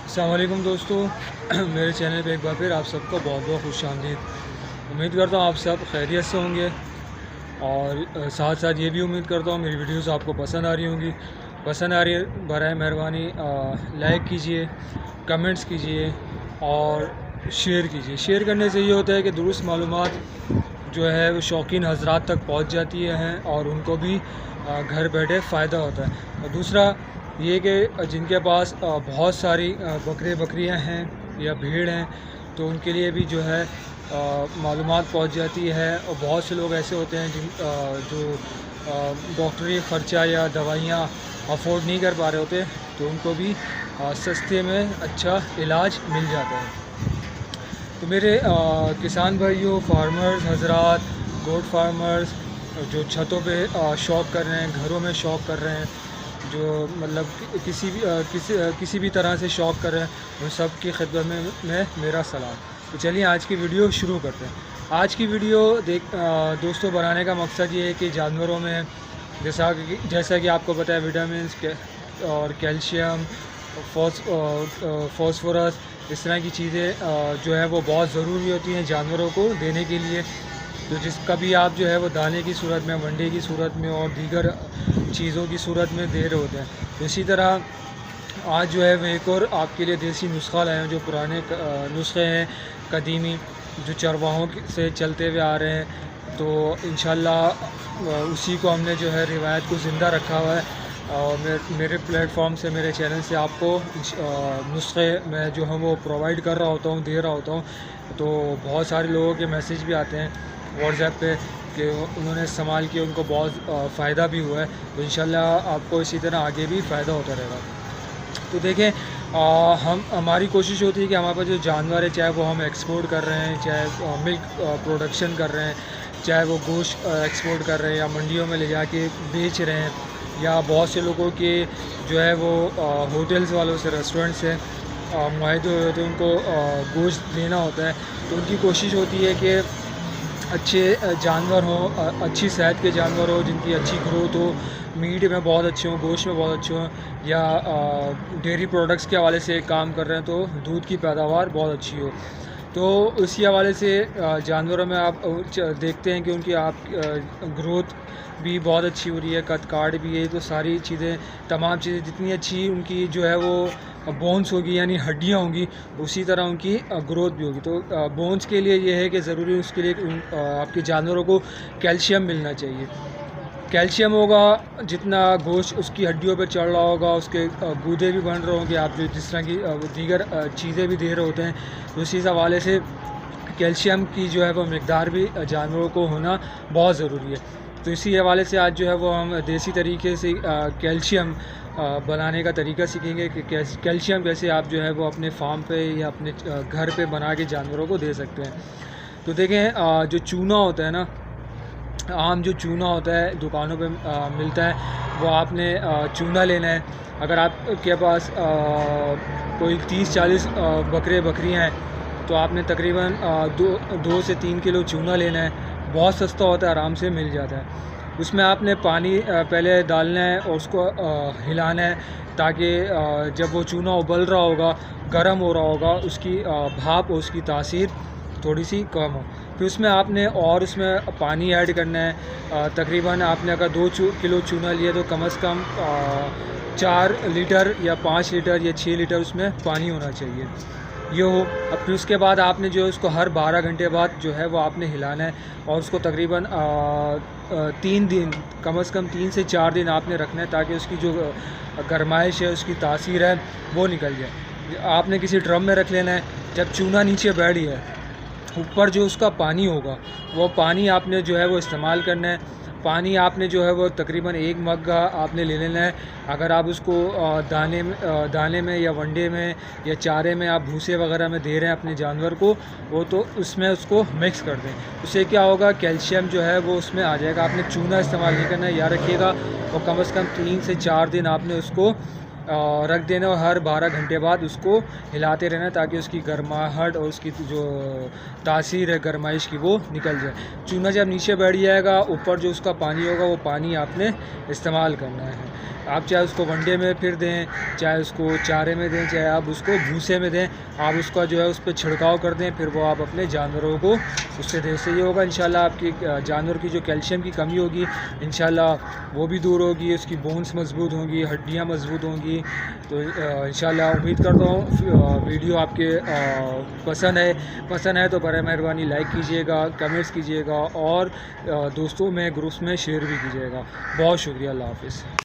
अस्सलाम वालेकुम दोस्तों मेरे चैनल पे एक बार फिर आप सबको बहुत बहुत खुश आमदीद। उम्मीद करता हूँ आप सब खैरियत से होंगे और साथ साथ ये भी उम्मीद करता हूँ मेरी वीडियोस आपको पसंद आ रही होंगी। पसंद आ रही है बराए मेहरबानी लाइक कीजिए, कमेंट्स कीजिए और शेयर कीजिए। शेयर करने से ये होता है कि दुरुस्त मालूमात जो है वो शौकीन हजरात तक पहुँच जाती हैं और उनको भी घर बैठे फ़ायदा होता है। और दूसरा ये कि जिनके पास बहुत सारी बकरियां हैं या भीड़ हैं तो उनके लिए भी जो है मालूमात पहुंच जाती है। और बहुत से लोग ऐसे होते हैं जो डॉक्टरी ख़र्चा या दवाइयाँ अफोर्ड नहीं कर पा रहे होते, तो उनको भी सस्ते में अच्छा इलाज मिल जाता है। तो मेरे किसान भाइयों, फार्मर्स हजरात, गोट फार्मर्स जो छतों पे शौक कर रहे हैं, घरों में शौक कर रहे हैं, जो मतलब किसी भी तरह से शौक कर रहे हैं, उन सब की खिदमत में मेरा सलाम। तो चलिए आज की वीडियो शुरू करते हैं। आज की वीडियो दोस्तों बनाने का मकसद ये है कि जानवरों में जैसा कि आपको पता है विटामिन और कैल्शियम, फॉस्फोरस, इस तरह की चीज़ें जो है वो बहुत ज़रूरी होती हैं जानवरों को देने के लिए। तो जिसका भी आप जो है वो दाने की सूरत में, वनडे की सूरत में और दीगर चीज़ों की सूरत में दे रहे होते हैं। तो इसी तरह आज जो है वो एक और आपके लिए देसी नुस्खा लाए हैं, जो पुराने नुस्खे हैं कदीमी, जो चरवाहों से चलते हुए आ रहे हैं। तो इंशाल्लाह उसी को हमने जो है रिवायत को ज़िंदा रखा हुआ है और मेरे प्लेटफॉर्म से, मेरे चैनल से आपको नुस्खे मैं जो है वो प्रोवाइड कर रहा होता हूँ, दे रहा होता हूँ। तो बहुत सारे लोगों के मैसेज भी आते हैं व्हाट्सएप पे कि उन्होंने इस्तेमाल किया, उनको बहुत फ़ायदा भी हुआ है। तो इंशाल्लाह आपको इसी तरह आगे भी फ़ायदा होता रहेगा। तो देखें, हमारी कोशिश होती है कि हमारे पास जो जानवर है, चाहे वो हम एक्सपोर्ट कर रहे हैं, चाहे मिल्क प्रोडक्शन कर रहे हैं, चाहे वो गोश्त एक्सपोर्ट कर रहे हैं या मंडियों में ले जाके बेच रहे हैं, या बहुत से लोगों के जो है वो होटल्स वालों से, रेस्टोरेंट से मुआहदे हुए होते हैं, उनको गोश्त देना होता है। तो उनकी कोशिश होती है कि अच्छे जानवर हों, अच्छी सेहत के जानवर हों, जिनकी अच्छी ग्रोथ हो, मीट में बहुत अच्छे हों, गोश्त में बहुत अच्छे हों, या डेयरी प्रोडक्ट्स के हवाले से काम कर रहे हैं तो दूध की पैदावार बहुत अच्छी हो। तो उसी हवाले से जानवरों में आप देखते हैं कि उनकी ग्रोथ भी बहुत अच्छी हो रही है, कद काट भी है। तो सारी चीज़ें, तमाम चीज़ें जितनी अच्छी उनकी जो है वो बोन्स होगी यानी हड्डियाँ होंगी, उसी तरह उनकी ग्रोथ भी होगी। तो बोन्स के लिए ये है कि ज़रूरी उसके लिए आपके जानवरों को कैल्शियम मिलना चाहिए। कैल्शियम होगा, जितना गोश्त उसकी हड्डियों पे चढ़ रहा होगा, उसके गूदे भी बन रहे होंगे, आप जो जिस तरह की दीगर चीज़ें भी दे रहे होते हैं, तो इसी हवाले से कैल्शियम की जो है वो मकदार भी जानवरों को होना बहुत ज़रूरी है। तो इसी हवाले से आज जो है वो हम देसी तरीके से कैल्शियम बनाने का तरीका सीखेंगे कि कैल्शियम कैसे आप जो है वो अपने फार्म पे या अपने घर पे बना के जानवरों को दे सकते हैं। तो देखें, जो चूना होता है ना, आम जो चूना होता है दुकानों पे मिलता है, वो आपने चूना लेना है। अगर आपके पास कोई 30-40 बकरियां हैं तो आपने तकरीबन 2 से 3 किलो चूना लेना है। बहुत सस्ता होता है, आराम से मिल जाता है। उसमें आपने पानी पहले डालना है और उसको हिलाना है, ताकि जब वो चूना उबल रहा होगा, गर्म हो रहा होगा, उसकी भाप और उसकी तासीर थोड़ी सी कम हो। फिर उसमें आपने और उसमें पानी ऐड करना है। तकरीबन आपने अगर 2 किलो चूना लिया तो कम से कम 4 लीटर या 5 लीटर या 6 लीटर उसमें पानी होना चाहिए, ये हो। अब फिर उसके बाद आपने जो है उसको हर 12 घंटे बाद जो है वो आपने हिलाना है और उसको तकरीबन 3 दिन, कम से कम 3 से 4 दिन आपने रखना है, ताकि उसकी जो गरमाइश है, उसकी तासीर है, वो निकल जाए। आपने किसी ड्रम में रख लेना है। जब चूना नीचे बैठ है, ऊपर जो उसका पानी होगा, वो पानी आपने जो है वो इस्तेमाल करना है। पानी आपने जो है वो तकरीबन 1 मग आपने ले लेना है। अगर आप उसको दाने में या वनडे में या चारे में, आप भूसे वगैरह में दे रहे हैं अपने जानवर को, वो तो उसमें उसको मिक्स कर दें। उससे क्या होगा, कैल्शियम जो है वो उसमें आ जाएगा। आपने चूना इस्तेमाल नहीं करना है, याद रखिएगा। और कम से कम 3 से 4 दिन आपने उसको रख देना और हर 12 घंटे बाद उसको हिलाते रहना, ताकि उसकी गर्माहट और उसकी जो तासीर है गर्माइश की, वो निकल जाए। चूना जब नीचे बैठ जाएगा, ऊपर जो उसका पानी होगा, वो पानी आपने इस्तेमाल करना है। आप चाहे उसको वनडे में फिर दें, चाहे उसको चारे में दें, चाहे आप उसको भूसे में दें, आप उसका जो है उस पर छिड़काव कर दें, फिर वो आप अपने जानवरों को उससे दे। से ये होगा इंशाल्लाह आपकी जानवर की जो कैल्शियम की कमी होगी इंशाल्लाह वो भी दूर होगी, उसकी बोन्स मजबूत होंगी, हड्डियाँ मजबूत होंगी। तो इंशाल्लाह उम्मीद करता हूँ वीडियो आपके पसंद है तो बर मेहरबानी लाइक कीजिएगा, कमेंट्स कीजिएगा और दोस्तों में ग्रुप्स में शेयर भी कीजिएगा। बहुत शुक्रिया, अल्लाह हाफ़िज़।